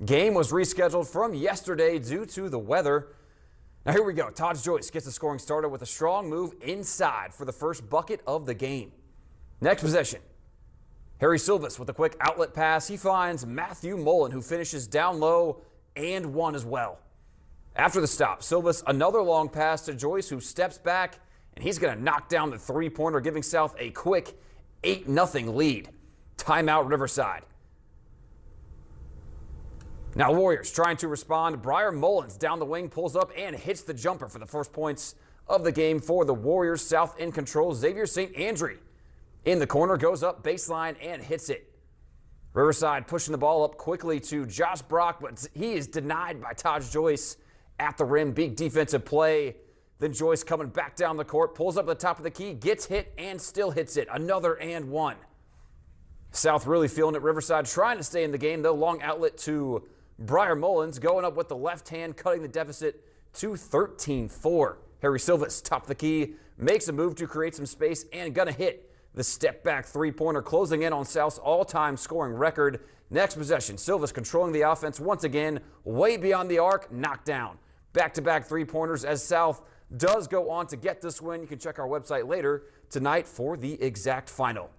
Game was rescheduled from yesterday due to the weather. Now here we go. Todd Joyce gets the scoring started with a strong move inside for the first bucket of the game. Next possession. Harry Silvas with a quick outlet pass. He finds Matthew Mullen, who finishes down low and one as well. After the stop, Silvas another long pass to Joyce, who steps back, and he's going to knock down the three-pointer, giving South a quick 8-0 lead. Timeout Riverside. Now Warriors trying to respond. Briar Mullins down the wing pulls up and hits the jumper for the first points of the game for the Warriors. South in control. Xavier St. Andre in the corner goes up baseline and hits it. Riverside pushing the ball up quickly to Josh Brock, but he is denied by Todd Joyce at the rim. Big defensive play. Then Joyce coming back down the court, pulls up the top of the key, gets hit and still hits it. Another and one. South really feeling it. Riverside trying to stay in the game, though. Long outlet to Briar Mullins going up with the left hand, cutting the deficit to 13-4. Harry Silvas, top of the key, makes a move to create some space and gonna hit the step back three-pointer, closing in on South's all-time scoring record. Next possession, Silvas controlling the offense once again, way beyond the arc, knocked down. Back-to-back three-pointers as South does go on to get this win. You can check our website later tonight for the exact final.